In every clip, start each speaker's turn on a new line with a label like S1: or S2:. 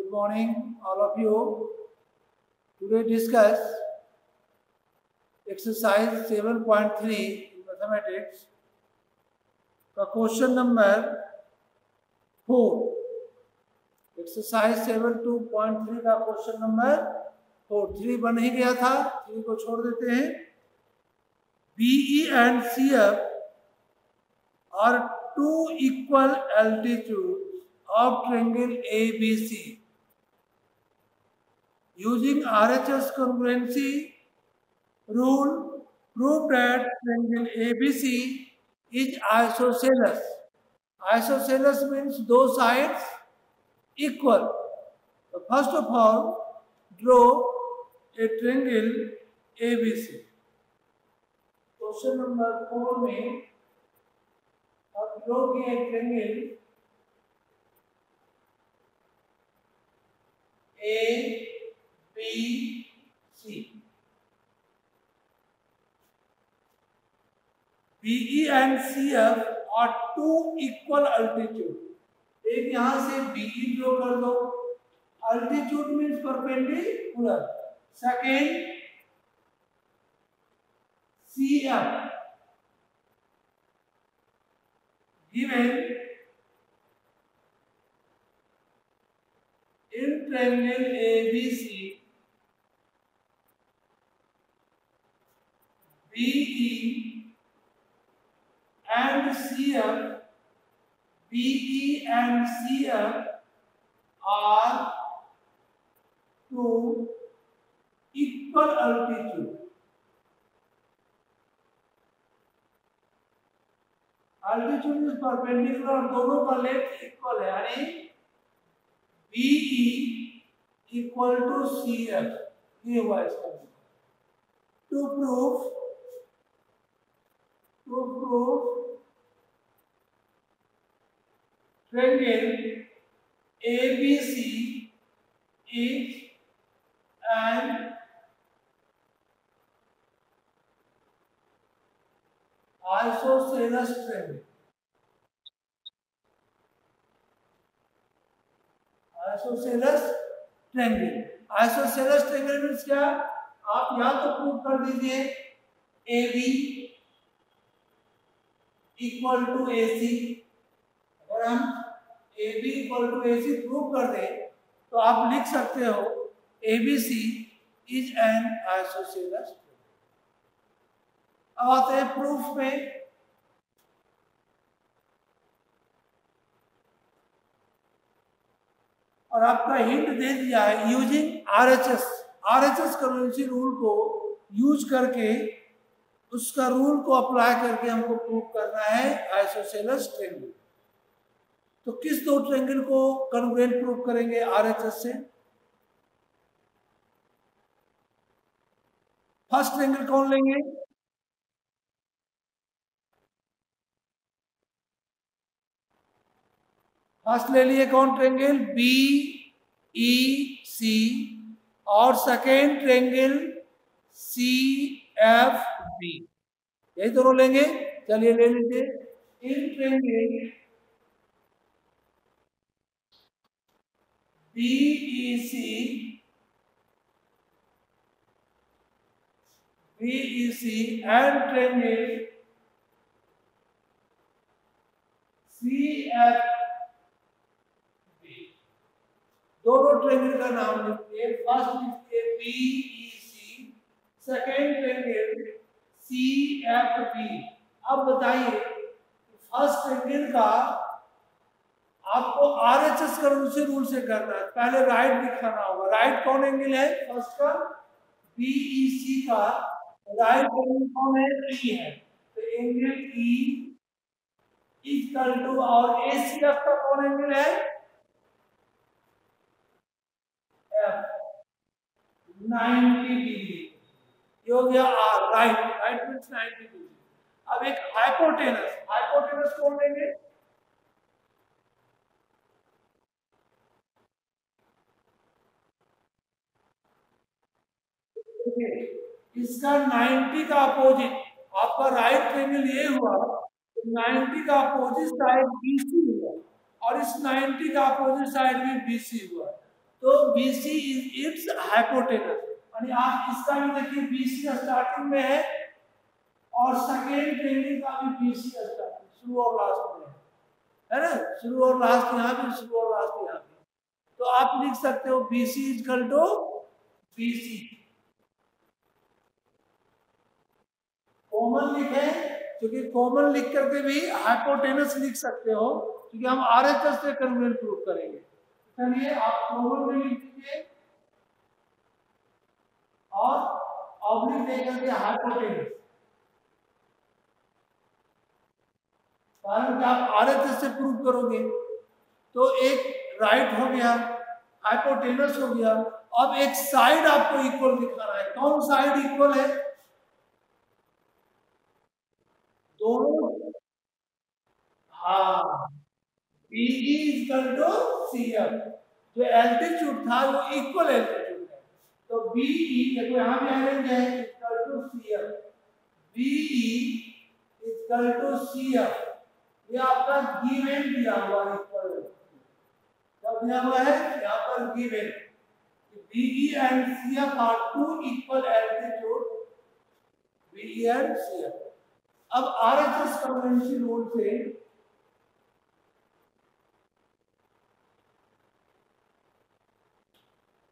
S1: Good morning, all of you. Today discuss exercise 7.3 in mathematics. का question number 4. Exercise 7.2.3 का question number 4. 3 बन ही गया था, 3 को छोड़ देते हैं. BE and CF are two equal altitudes of triangle ABC. Using RHS congruency rule, prove that triangle ABC is isosceles. Isosceles means those sides equal. So first of all, draw a triangle ABC. Question number 4 में अब draw किया triangle ABC. BE and CF are two equal altitude. एक यहां से BE draw कर दो. Altitude means perpendicular. Second CF given in triangle ABC, BE and CF, BE and CF are two equal altitude. Altitude is perpendicular और दोनों का length equal है, यानी BE equal to CF. ये हुआ इसका. To prove triangle ABC is an isosceles triangle. Isosceles triangle. Isosceles triangle means क्या? आप या तो प्रूव कर दीजिए AB इक्वल टू AC. अगर हम AB equal to AC prove कर दें तो आप लिख सकते हो ABC इज एन आइसोसेलेस. अब आते हैं प्रूफ में. और आपका हिंट दे दिया है यूजिंग RHS कन्वेंसी रूल को यूज करके, उसका रूल को अप्लाई करके हमको प्रूव करना है आइसोसेलेस ट्रायंगल. तो किस दो ट्रायंगल को कन्ग्रुएंट प्रूव करेंगे RHS से? फर्स्ट ट्रायंगल कौन लेंगे? फर्स्ट ले लिए कौन ट्रायंगल? BEC. और सेकेंड ट्रायंगल CFB. यही दोनों लेंगे. चलिए ले लीजिए. In triangle BEC and triangle CFB. दोनों ट्रायंगल का नाम लिखिए. फर्स्ट लिखिए BEC, सेकेंड ट्रायंगल CFB. अब बताइए फर्स्ट ट्रायंगल का आपको RHS कन्वेंसी रूल से करना है. पहले राइट दिखाना होगा. राइट कौन एंगल है? फर्स्ट का BEC का राइट एंगल कौन है? E है. तो एंगल E इक्वल टू, और ACF का कौन एंगल है? F. 90 डिग्री. ये हो गया R. Right means 90 degree. अब एक हाइपोटेनस कौन लेंगे? इसका 90 का अपोजिट, आपका राइट ट्रायंगल ये हुआ, 90 का अपोजिट साइड BC हुआ, और इस 90 का अपोजिट साइड भी BC हुआ. तो BC इज इट्स हाइपोटेनस। यानी आप इसका भी देखिए BC स्टार्टिंग में है और सेकेंड ट्रेंगल का भी BC स्टार्टिंग, शुरू और लास्ट में है ना, शुरू और लास्ट यहाँ भी, शुरू और लास्ट यहाँ भी। तो आप लिख सकते हो BC equal to BC। Common लिखे, क्योंकि कॉमन लिख करके भी हाइपोटेनस लिख सकते हो, क्योंकि हम RHS से कन्वर्ट प्रूव करेंगे। चलिए आप कॉमन में लिख दीजिए और ऑब्लिक लेकर के हाइपोटेनस, कारण कि आप RHS से प्रूव करोगे। तो एक राइट हो गया, हाइपोटेनस हो गया। अब एक साइड आपको इक्वल दिखाना है। कौन साइड इक्वल है? दोनों, हाँ, BE इक्वल टू CF। जो एल्टीट्यूड था वो इक्वल एल्टीट्यूड है, तो BE देखो यहाँ भी आएंगे equal to CF, BE equal to CF। ये आपका गिवन दिया हुआ इक्वल, क्या दिया हुआ है यहाँ पर? Given. BE and CF are two equal altitude, BE and CF। अब RHS कन्वेंशन रूल से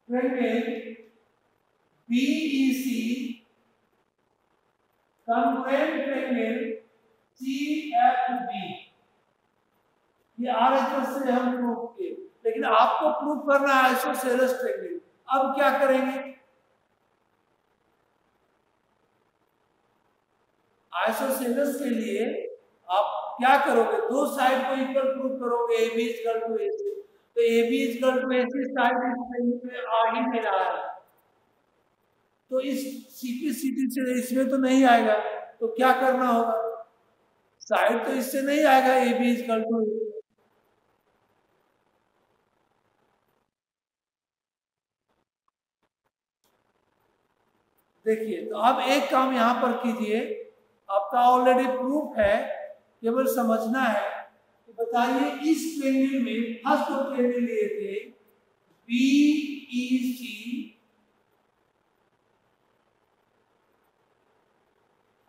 S1: triangle BEC congruent triangle CFB, ये RHS से हम प्रूव किए। लेकिन आपको प्रूव करना है आइसोसेलेस ट्रेंगल। अब क्या करेंगे? आइसोसेलेस के लिए आप क्या करोगे? दो साइड को इक्वल प्रूव करोगे, AB इक्वल टू AC। तो AB equal to AC side में आ ही नहीं रहा है, तो इस CPCT से इसमें तो नहीं आएगा। तो क्या करना होगा? साइड तो इससे नहीं आएगा AB इक्वल टू। देखिए, तो अब एक काम यहाँ पर कीजिए, आपका ऑलरेडी प्रूफ है, केवल समझना है कि बताइए इस ट्रेंगल में फर्स्ट दो ट्रेंगल लिए थे BEC,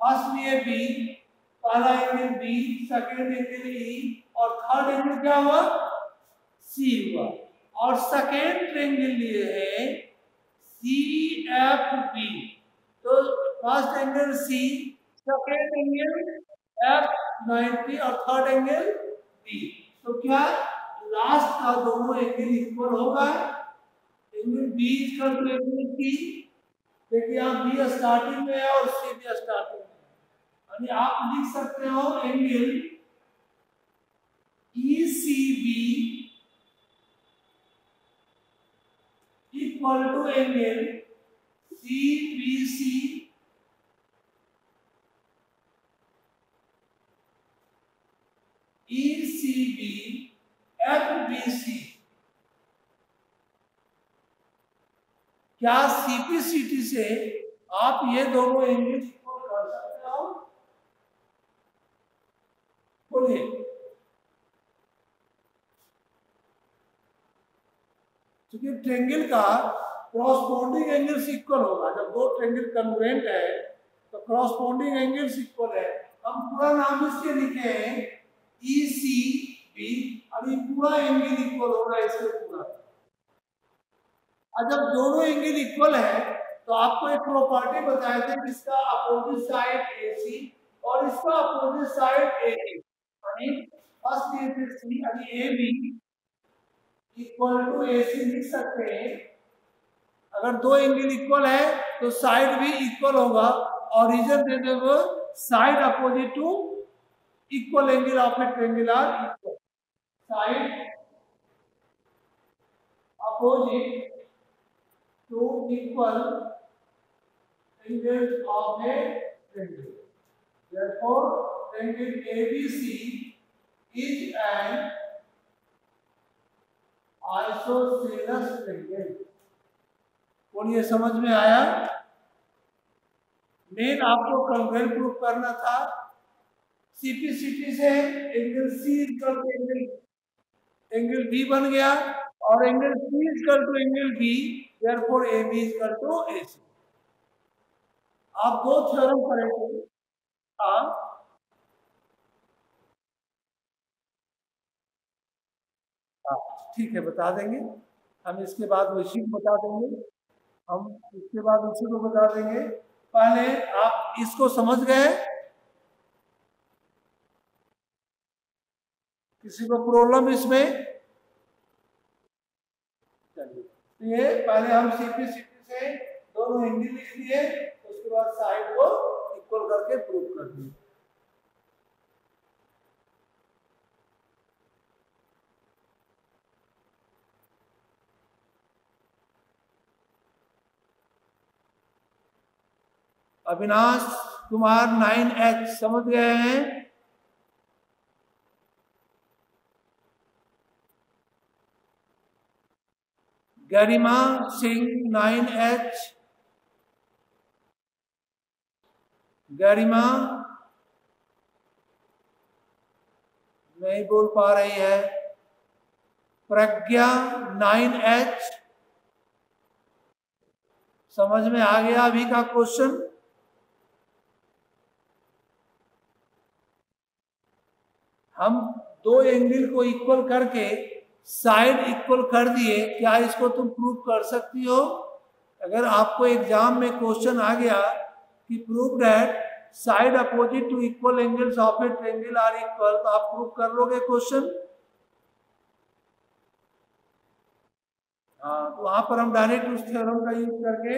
S1: फर्स्ट लिए B, पहला angle B, second angle E और थर्ड एंगल क्या हुआ? C हुआ। और सेकंड ट्रेंगल लिए है CFB, तो first angle C, second angle F90 और थर्ड एंगल B। तो क्या लास्ट का दोनों एंगल इक्वल होगा? Angle B equal to angle C। देखिए यहाँ B स्टार्टिंग में है और C भी स्टार्टिंग में है, यानी आप लिख सकते हो angle ECB equal to angle CBC ECB FBC। क्या CPCT से आप ये दोनों एंगल इक्वल कर सकते हो? बोलिए। क्योंकि ट्रेंगल का क्रॉसपोंडिंग एंगल्स इक्वल होगा। जब दो ट्रेंगल कन्वर्जेंट है तो क्रॉसपोंडिंग एंगल्स इक्वल है। हम पूरा नाम इसके लिखे हैं ECB, अभी पूरा एंगल इक्वल होगा इसके पूरा। और जब दोनों एंगल इक्वल है तो आपको एक प्रॉपर्टी बताए थे, इसका अपोजिट साइड AC और इसका अपोजिट साइड AD, यानी फर्स्ट एंगल C यानी AB इक्वल टू AC लिख सकते हैं। अगर दो एंगल इक्वल है तो साइड भी इक्वल होगा, और रीजन दे देंगे side opposite to equal angle of a triangle are equal. Side opposite to equal angle of a triangle. Therefore, triangle ABC is an isosceles triangle. बोलिए, समझ में आया? मेन आपको कॉन्ग्रुएंट प्रूफ करना था। CPCT से angle C equal to angle B बन गया, और angle C is equal to angle B, therefore AB is equal to AC। आप दो थ्योरम करेंगे। हाँ हाँ, ठीक है, बता देंगे हम। इसके बाद उसी को बता देंगे हम, इसके बाद उसी को बता देंगे। पहले आप इसको समझ गए? किसी को प्रॉब्लम इसमें? चलिए, तो ये पहले हम सीपी से दोनों एंगल लिख दिए, उसके बाद साइड को इक्वल करके प्रूव कर दिए। अविनाश कुमार 9H समझ गए हैं? गरिमा सिंह 9H, गरिमा नहीं बोल पा रही है। प्रज्ञा 9H, समझ में आ गया अभी का क्वेश्चन? हम दो एंगल को इक्वल करके साइड इक्वल कर दिए, क्या इसको तुम प्रूव कर सकती हो? अगर आपको एग्जाम में क्वेश्चन आ गया कि prove that side opposite to equal angles of a triangle are equal, तो आप प्रूव कर लोगे क्वेश्चन? हाँ, तो वहां पर हम डायरेक्ट उस थ्योरम का यूज करके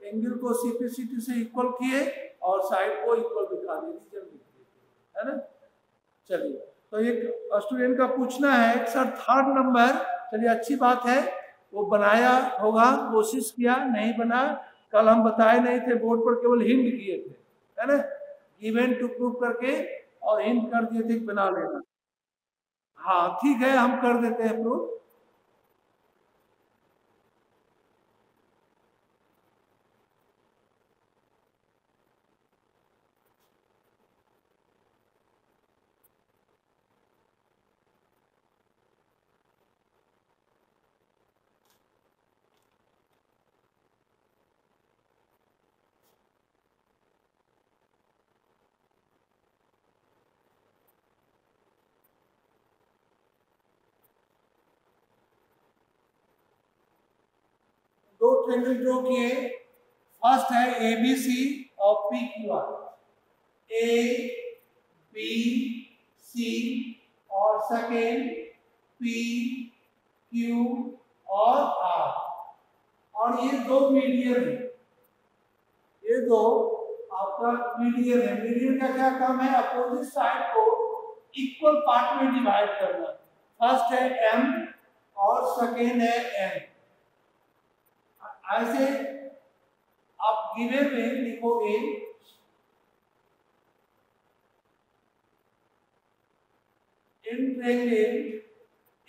S1: एंगल को सीपी से इक्वल किए और साइड को इक्वल दिखा दिए, है ना। चलिए, तो एक स्टूडेंट का पूछना है सर थर्ड नंबर, चलिए अच्छी बात है, वो बनाया होगा, कोशिश किया, नहीं बना, कल हम बताए नहीं थे, बोर्ड पर केवल हिंट किए थे, है ना, गिवन टू प्रूव करके और हिंट कर दिए थे बना लेना। हाँ ठीक है, हम कर देते हैं प्रूव। दो ट्रायंगल ड्रॉ किए, फर्स्ट है ABC और PQR, ABC और सेकेंड PQ और R, और ये दो मीडियन है, ये दो आपका मीडियन है। मीडियन का क्या काम है? अपोजिट साइड को इक्वल पार्ट में डिवाइड करना। फर्स्ट है M और सेकेंड है N। ऐसे आप गिवन में लिखोगे in triangle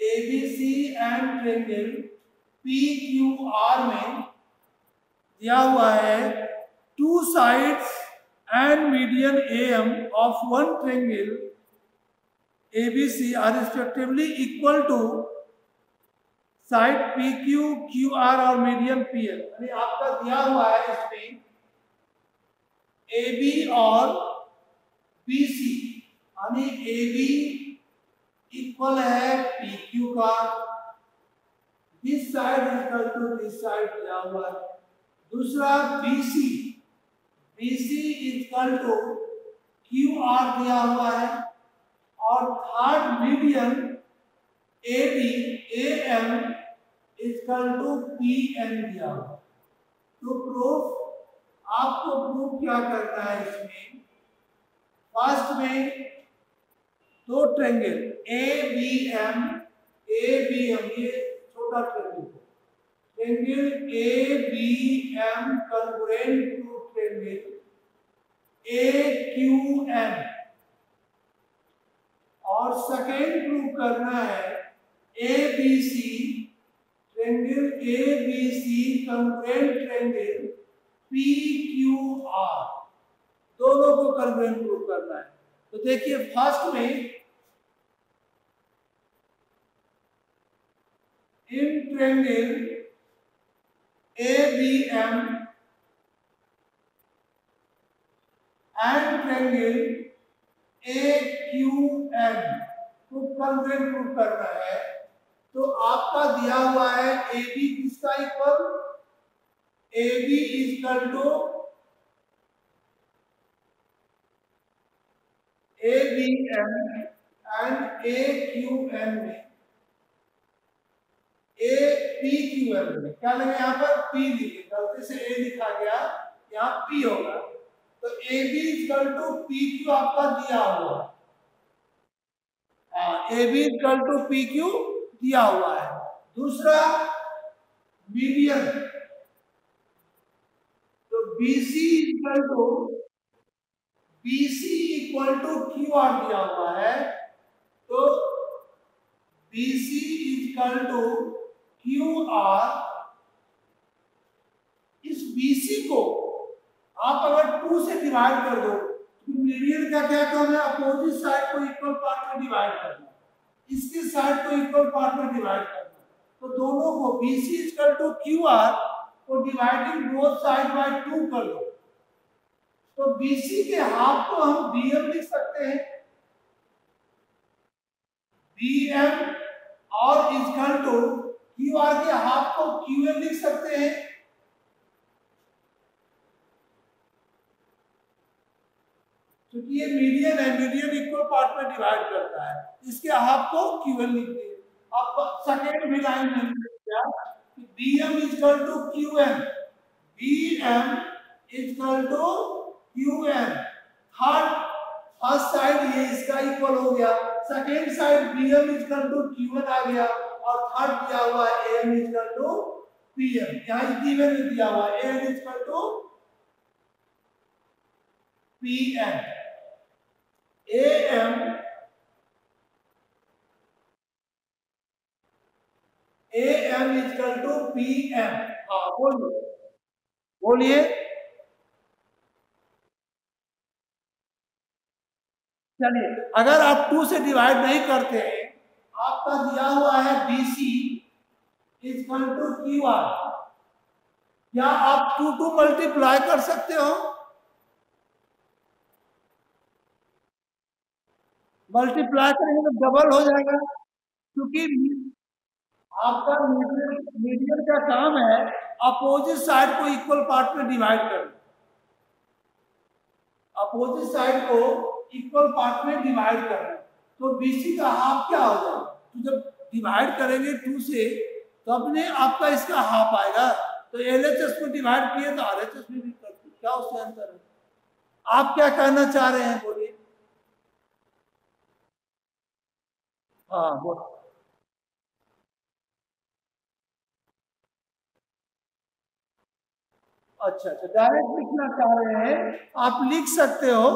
S1: ABC and triangle PQR में दिया हुआ है two sides and median AM of one triangle ABC are respectively equal to side PQ, QR और मीडियन PL। यानी आपका दिया हुआ है इसमें AB और BC, यानी AB इक्वल है PQ का, this side equal to this side दिया हुआ है। दूसरा BC इक्वल टू QR दिया हुआ है, और third median AM equal to PN दिया हुआ। तो प्रूफ आपको प्रूफ क्या करना है इसमें? फर्स्ट में दो ट्रायंगल ABM, ये छोटा triangle, triangle ABM congruent to triangle AQN, और सेकेंड प्रूव करना है ABC, triangle ABC congruent triangle PQR, दोनों को कॉन्ग्रुएंट प्रूव करना है। तो देखिए फर्स्ट में in triangle ABM and triangle AQN को कॉन्ग्रुएंट प्रूव करना है, तो आपका दिया हुआ है AB किसका equal, AB is equal to ABM and AQN में APQN में क्या लगे, यहाँ पर P लिखे, गलती से A लिखा गया, यहाँ P होगा, तो AB is equal to PQ आपका दिया हुआ है, AB is equal to PQ दिया हुआ है। दूसरा मीडियन, तो BC इक्वल टू QR दिया हुआ है, तो BC इक्वल टू QR। इस BC को आप अगर 2 से डिवाइड कर दो, तो मीडियन का क्या काम है, अपोजिट साइड को इक्वल पार्ट में डिवाइड करना, इसके साइड को इक्वल पार्ट में डिवाइड करना, तो दोनों को BC इक्वल टू QR को डिवाइडिंग बोथ साइड बाय 2 कर दो, तो BC के हाफ को हम BM लिख सकते हैं, BM और इक्वल टू QR के हाफ को QN लिख सकते हैं, क्योंकि ये मीडियन है, मीडियन इक्वल पार्ट में डिवाइड करता है, इसके हाफ को QN लिख दिए। अब सेकेंड भी लाइन में क्या कि BM equal to QN, BM equal to QN, first side ये इसका इक्वल हो गया, second side BM equal to QN आ गया, और थर्ड दिया हुआ है AM इक्वल टू PM, यहाँ गिवन में दिया हुआ है AM equal to PM, AM equal to PM। हाँ बोलिए बोलिए, चलिए अगर आप 2 से डिवाइड नहीं करते हैं, आपका दिया हुआ है BC इक्वल टू QR, क्या आप 2 मल्टीप्लाई कर सकते हो, मल्टीप्लाई करेंगे तो डबल हो जाएगा, क्योंकि आपका मीडियन का काम है अपोजिट साइड को इक्वल पार्ट में डिवाइड करना, अपोजिट साइड को इक्वल पार्ट में डिवाइड करना, तो BC का हाफ क्या हो जाएगा, तो जब डिवाइड करेंगे 2 से तो अपने आपका इसका हाफ आएगा, तो LHS को डिवाइड किए तो RHS में भी करते, क्या उससे अंतर है, आप क्या कहना चाह रहे हैं बोलिए। हाँ बोल, अच्छा अच्छा, डायरेक्ट लिखना चाह रहे हैं, आप लिख सकते हो,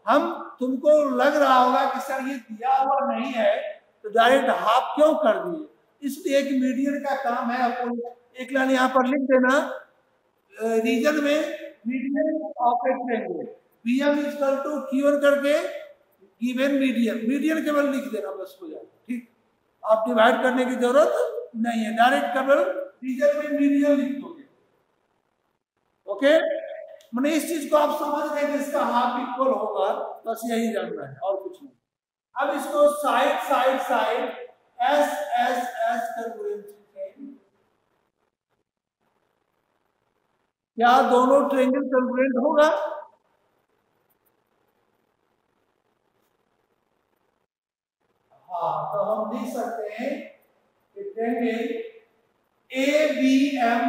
S1: हम तुमको लग रहा होगा कि सर ये दिया हुआ नहीं है तो डायरेक्ट हाफ क्यों कर दिए, इसलिए कि मीडियन का काम है, आपको एक लाइन यहाँ पर लिख देना, रीजन में median of a triangle BM equal to QN करके गिवन मीडियन, मीडियन केवल लिख देना बस हो जाएगा, ठीक, आप डिवाइड करने की जरूरत नहीं है, डायरेक्ट केवल रीजन में मीडियन लिख दोगे, ओके। मैंने इस चीज को आप समझ रहे हैं कि इसका हाफ इक्वल होगा, बस यही जानना है और कुछ नहीं। अब इसको side side side S congruency, क्या दोनों ट्रायंगल कॉन्ग्रुएंट होगा, हाँ, तो हम लिख सकते हैं कि triangle ABM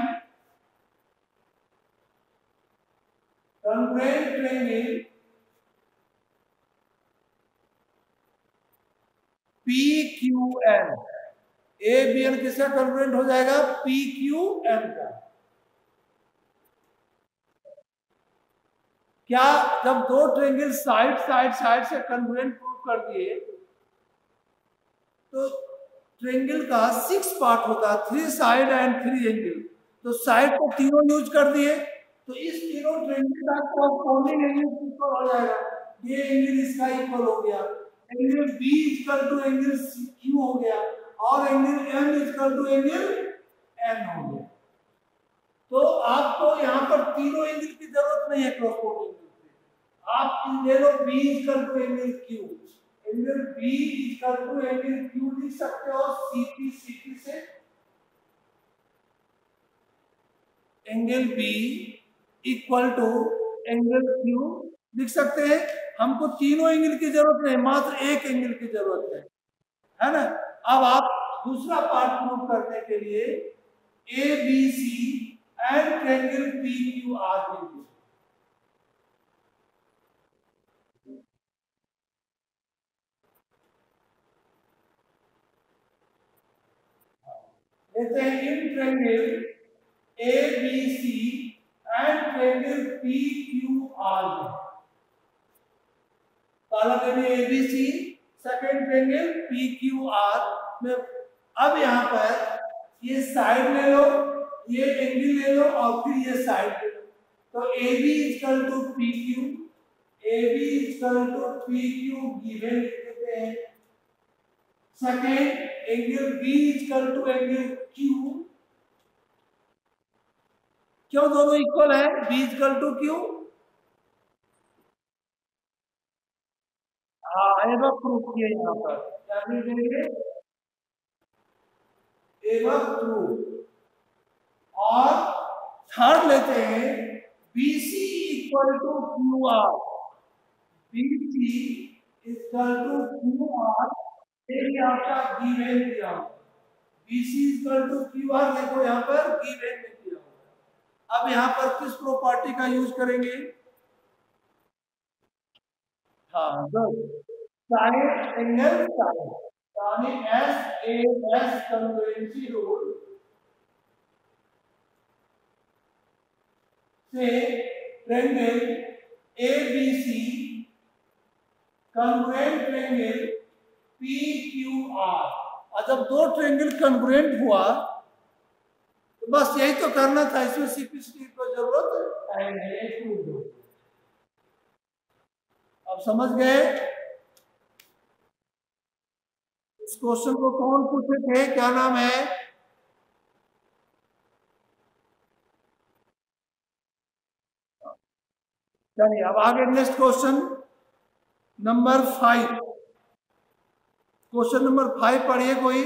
S1: congruent triangle PQN, ABN किसका कॉन्ग्रुएंट हो जाएगा, PQN का। क्या जब 2 ट्रायंगल साइड साइड साइड से कॉन्ग्रुएंट प्रूव कर दिए, तो ट्रायंगल का 6 पार्ट होता है, 3 साइड एंड 3 एंगल, तो साइड को तीनों यूज कर दिए, तो इस तीनों ट्रायंगल का कॉर्नर एंगल इक्वल हो जाएगा, ये एंगल इसका इक्वल हो गया, angle B equal to angle Q हो गया, और angle M equal to angle आपको यहाँ पर तीनों एंगल की जरूरत नहीं है क्रॉसपोर्ट एंगल से। आप ले लो B equal to angle Q, angle B equal to angle Q लिख सकते हो CP से। Angle B equal to angle Q लिख सकते हैं। हमको तीनों एंगल की जरूरत नहीं, मात्र एक एंगल की जरूरत है ना। अब आप दूसरा पार्ट प्रूव करने के लिए ABC एंड ट्रायंगल PQR लेते हैं। इन triangle ABC and triangle PQR में पहला triangle ABC, second triangle PQR में। अब यहाँ पर ये साइड ले लो, ये एंगल ले लो और फिर ये साइड ले लो। तो AB equal to PQ, AB equal to PQ given लिख देते हैं। Second angle B equal to angle Q, क्यों दोनों इक्वल है? B इक्वल टू Q, हाँ प्रूफ किया यहाँ पर, क्या लिखेंगे? एवं प्रूफ। और थर्ड लेते हैं BC equal to QR, BC equal to QR, ये आपका गिवन दिया होगा। BC इक्वल टू QR देखो यहाँ पर गिवन में दिया होगा। अब यहाँ पर किस प्रॉपर्टी का यूज करेंगे? हाँ साइन एंगल साइन, यानी SAS कन्वेंसी रूल से triangle ABC congruent triangle PQR। और जब दो ट्रायंगल कॉन्ग्रुएंट हुआ तो बस यही तो करना था, इसमें CP/CD की जरूरत है नहीं। अब समझ गए? इस क्वेश्चन को कौन पूछे थे, क्या नाम है? चलिए अब आगे next question number 5। Question number 5 पढ़िए कोई।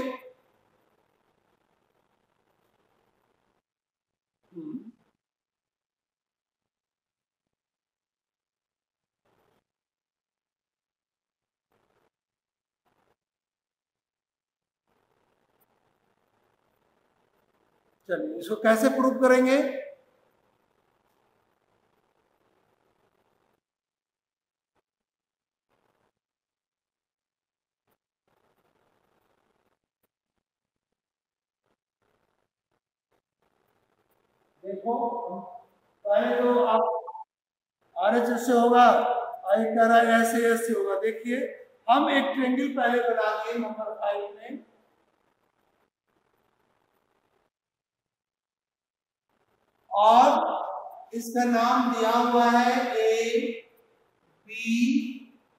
S1: चलिए इसको कैसे प्रूव करेंगे? देखो पहले तो आप RHS से होगा, आई कह रहा है SAS से होगा। देखिए हम एक ट्रायंगल पहले बना दिए नंबर 5 में, और इसका नाम दिया हुआ है A, B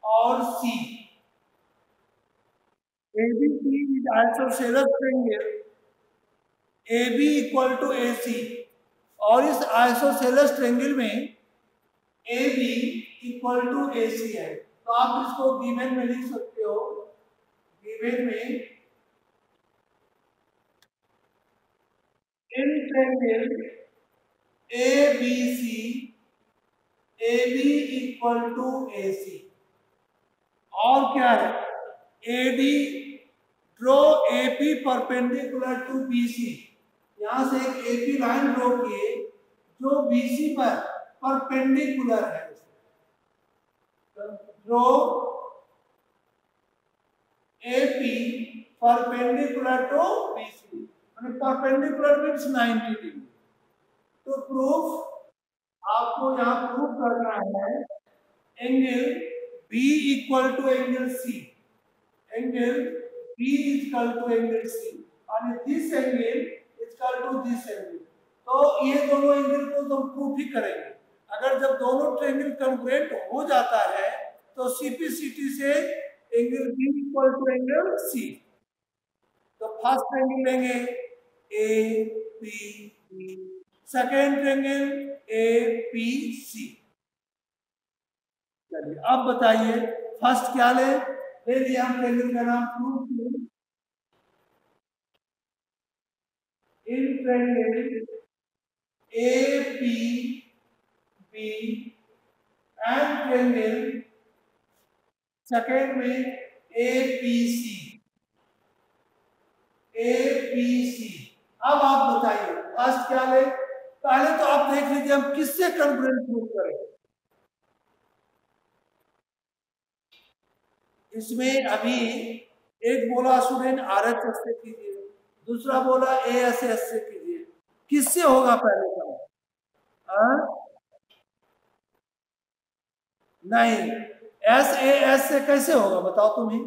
S1: और C। ABC is isosceles triangle AB equal to AC, और इस आइसोसेलेस ट्रायंगल में AB इक्वल टू AC है। तो आप इसको गिवन में लिख सकते हो। गिवन में in triangle ABC AB equal to AC, और क्या है? AD draw AP perpendicular to BC। यहां से एक AP लाइन ड्रॉ किए जो BC पर परपेंडिकुलर है। Draw AP perpendicular to BC, मतलब परपेंडिकुलर मींस 90 डिग्री। तो प्रूफ आपको यहाँ प्रूफ करना है angle B equal to angle C, angle B equal to angle C, और this angle equal to this angle. तो ये दोनों एंगल को तो प्रूफ ही करेंगे। अगर जब दोनों ट्रायंगल कॉन्ग्रुएंट हो जाता है तो CP/CD से angle B equal to angle C। तो फर्स्ट एंगल लेंगे A, B, second triangle APC। चलिए अब बताइए फर्स्ट क्या ले लिया हम ट्रायंगल का नाम proof. In triangle APB and triangle second में APC। अब आप बताइए फर्स्ट क्या ले। पहले तो आप देख लीजिए हम किससे कॉन्ग्रुएंट प्रूव करें। इसमें अभी एक बोला स्टूडेंट RHS से कीजिए, दूसरा बोला ASS से कीजिए। किससे होगा पहले का? नहीं, SAS से कैसे होगा बताओ तुम ही।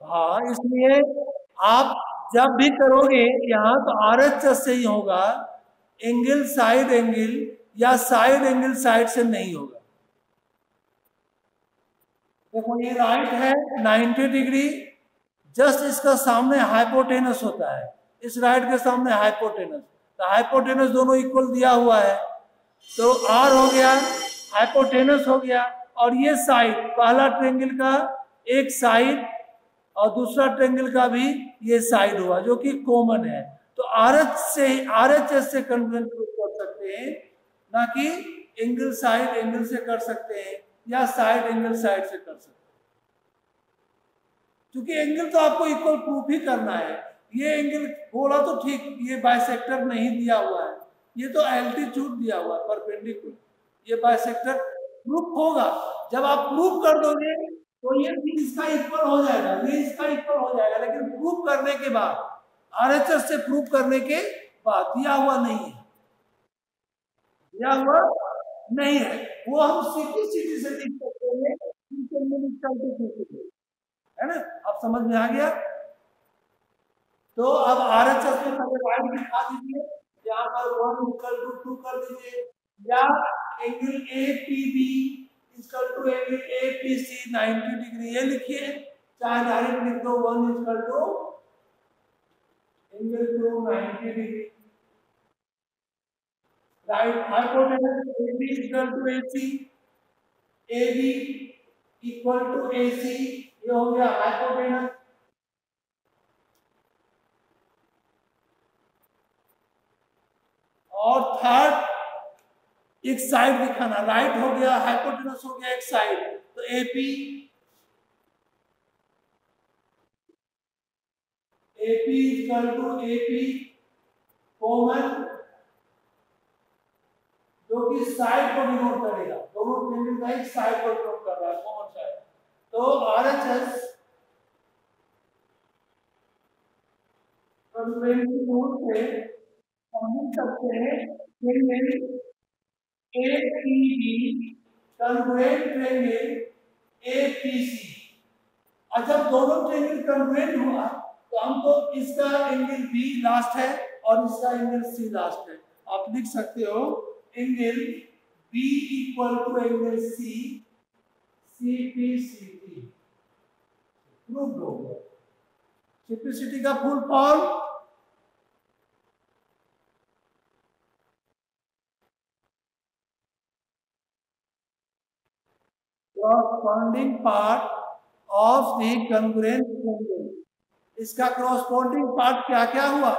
S1: हाँ, इसलिए आप जब भी करोगे यहाँ तो RHS से ही होगा, एंगल साइड एंगल या साइड एंगल साइड से नहीं होगा। देखो ये राइट है 90 डिग्री, जस्ट इसका सामने हाइपोटेनस होता है, इस राइट के सामने हाइपोटेनस, तो हाइपोटेनस दोनों इक्वल दिया हुआ है, तो R हो गया, हाइपोटेनस हो गया, और ये साइड पहला ट्रायंगल का एक साइड और दूसरा ट्रायंगल का भी ये साइड हुआ जो कि कॉमन है। तो RHS से कॉन्ग्रुएंट प्रूव कर सकते हैं, ना कि एंगल साइड एंगल से कर सकते हैं या साइड एंगल साइड से कर सकते हैं, क्योंकि एंगल तो आपको इक्वल प्रूफ ही करना है। ये एंगल बोला तो ठीक, ये बाइसेक्टर नहीं दिया हुआ है, ये तो एल्टीट्यूड दिया हुआ है परपेंडिकुलर, ये बाइसेक्टर प्रूफ होगा। जब आप प्रूफ कर दोगे तो ये इसका इक्वल हो जाएगा, ये इसका इक्वल हो जाएगा, लेकिन प्रूफ करने के बाद RHS से प्रूफ करने के बाद दिया हुआ नहीं है, दिया हुआ नहीं है, वो हम सिटी से लिख सकते हैं, है ना। अब समझ में आ गया। तो अब RHS में पहले राइट दिखा दीजिए, यहाँ पर 1 = 2 कर दीजिए, या angle APB = angle APC 90 degree ये लिखिए, चाहे डायरेक्ट लिख दो 1 = angle 90 degree. Right hypotenuse AB = AC, AB = AC, ये हो गया हाइपोटेनस। और थर्ड एक साइड दिखाना, राइट हो गया, हाइपोटेनस हो गया एक साइड, तो AP = AP कॉमन, जो कि साइड को डिनोट करेगा, दोनों ट्रायंगल का एक साइड को डिनोट कर रहा है, कॉमन साइड। तो RHS कॉन्ग्रुएंट रूल से हम लिख सकते हैं triangle APB congruent triangle APC। और जब दोनों ट्रायंगल कॉन्ग्रुएंट हुआ तो हमको इसका एंगल B लास्ट है और इसका एंगल C लास्ट है। आप लिख सकते हो angle B = angle C CPCT। Proof हो गया। CPCT का full form corresponding part of the congruent triangle। इसका corresponding part क्या क्या हुआ?